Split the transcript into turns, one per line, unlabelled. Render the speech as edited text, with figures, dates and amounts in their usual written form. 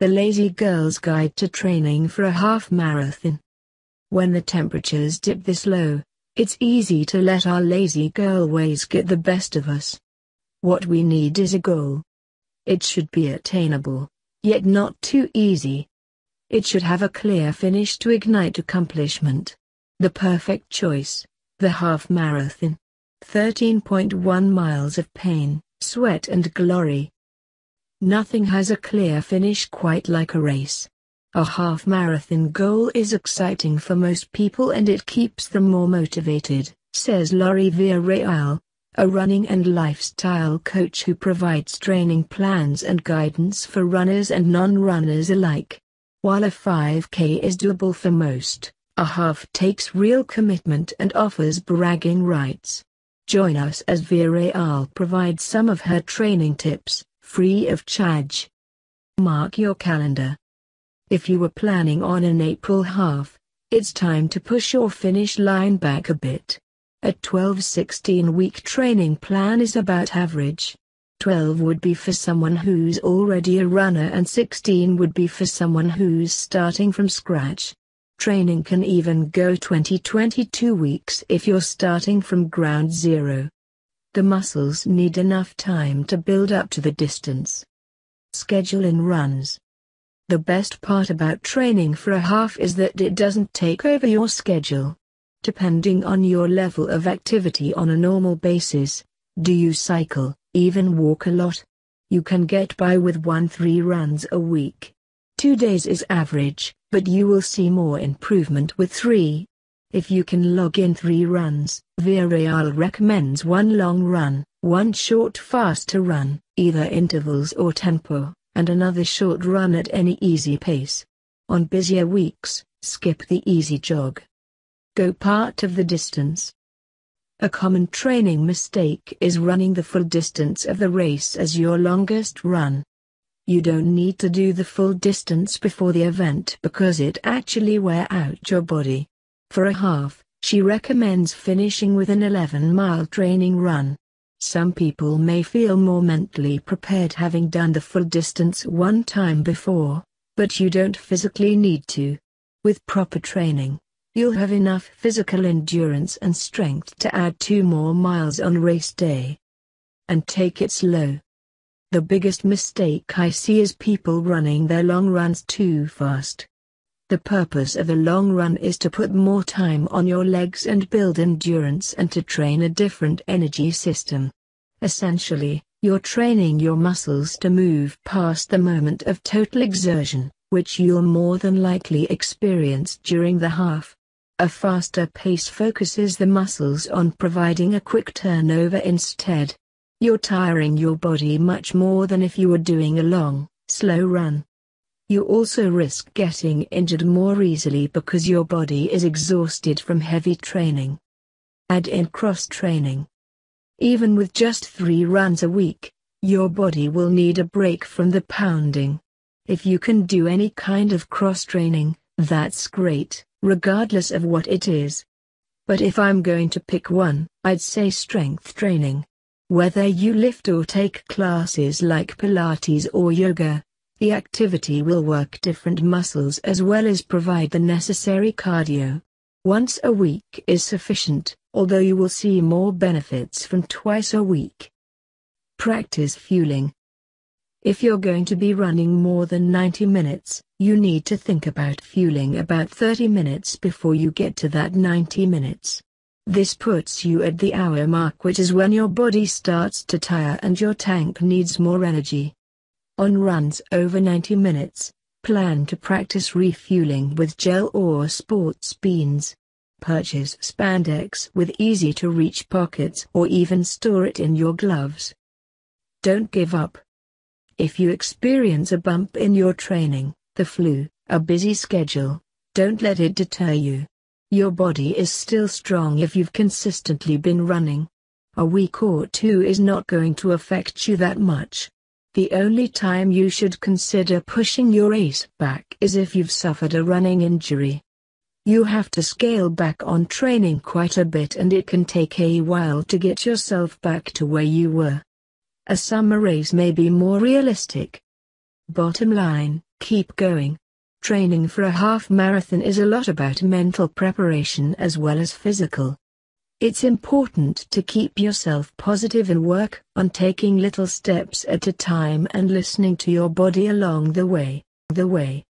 The Lazy Girl's Guide to Training for a Half Marathon. When the temperatures dip this low, it's easy to let our lazy girl ways get the best of us. What we need is a goal. It should be attainable, yet not too easy. It should have a clear finish to ignite accomplishment. The perfect choice, the half marathon. 13.1 miles of pain, sweat and glory. Nothing has a clear finish quite like a race. A half marathon goal is exciting for most people and it keeps them more motivated, says Lori Villarreal, a running and lifestyle coach who provides training plans and guidance for runners and non-runners alike. While a 5K is doable for most, a half takes real commitment and offers bragging rights. Join us as Villarreal provides some of her training tips, free of charge. Mark your calendar. If you were planning on an April half, it's time to push your finish line back a bit. A 12-16-week training plan is about average. 12 would be for someone who's already a runner and 16 would be for someone who's starting from scratch. Training can even go 20-22 weeks if you're starting from ground zero. The muscles need enough time to build up to the distance. Schedule in runs. The best part about training for a half is that it doesn't take over your schedule. Depending on your level of activity on a normal basis, do you cycle, even walk a lot? You can get by with 1-3 runs a week. 2 days is average, but you will see more improvement with 3. If you can log in 3 runs, Villarreal recommends 1 long run, 1 short faster run, either intervals or tempo, and another short run at any easy pace. On busier weeks, skip the easy jog. Go part of the distance. A common training mistake is running the full distance of the race as your longest run. You don't need to do the full distance before the event because it actually wears out your body. For a half, she recommends finishing with an 11-mile training run. Some people may feel more mentally prepared having done the full distance one time before, but you don't physically need to. With proper training, you'll have enough physical endurance and strength to add 2 more miles on race day. And take it slow. The biggest mistake I see is people running their long runs too fast. The purpose of a long run is to put more time on your legs and build endurance and to train a different energy system. Essentially, you're training your muscles to move past the moment of total exertion, which you'll more than likely experience during the half. A faster pace focuses the muscles on providing a quick turnover instead. You're tiring your body much more than if you were doing a long, slow run. You also risk getting injured more easily because your body is exhausted from heavy training. Add in cross-training. Even with just 3 runs a week, your body will need a break from the pounding. If you can do any kind of cross-training, that's great, regardless of what it is. But if I'm going to pick one, I'd say strength training. Whether you lift or take classes like Pilates or yoga, the activity will work different muscles as well as provide the necessary cardio. Once a week is sufficient, although you will see more benefits from twice a week. Practice fueling. If you're going to be running more than 90 minutes, you need to think about fueling about 30 minutes before you get to that 90 minutes. This puts you at the hour mark, which is when your body starts to tire and your tank needs more energy. On runs over 90 minutes, plan to practice refueling with gel or sports beans. Purchase spandex with easy-to-reach pockets or even store it in your gloves. Don't give up. If you experience a bump in your training, the flu, a busy schedule, don't let it deter you. Your body is still strong if you've consistently been running. A week or 2 is not going to affect you that much. The only time you should consider pushing your race back is if you've suffered a running injury. You have to scale back on training quite a bit and it can take a while to get yourself back to where you were. A summer race may be more realistic. Bottom line, keep going. Training for a half marathon is a lot about mental preparation as well as physical. It's important to keep yourself positive and work on taking little steps at a time and listening to your body along the way.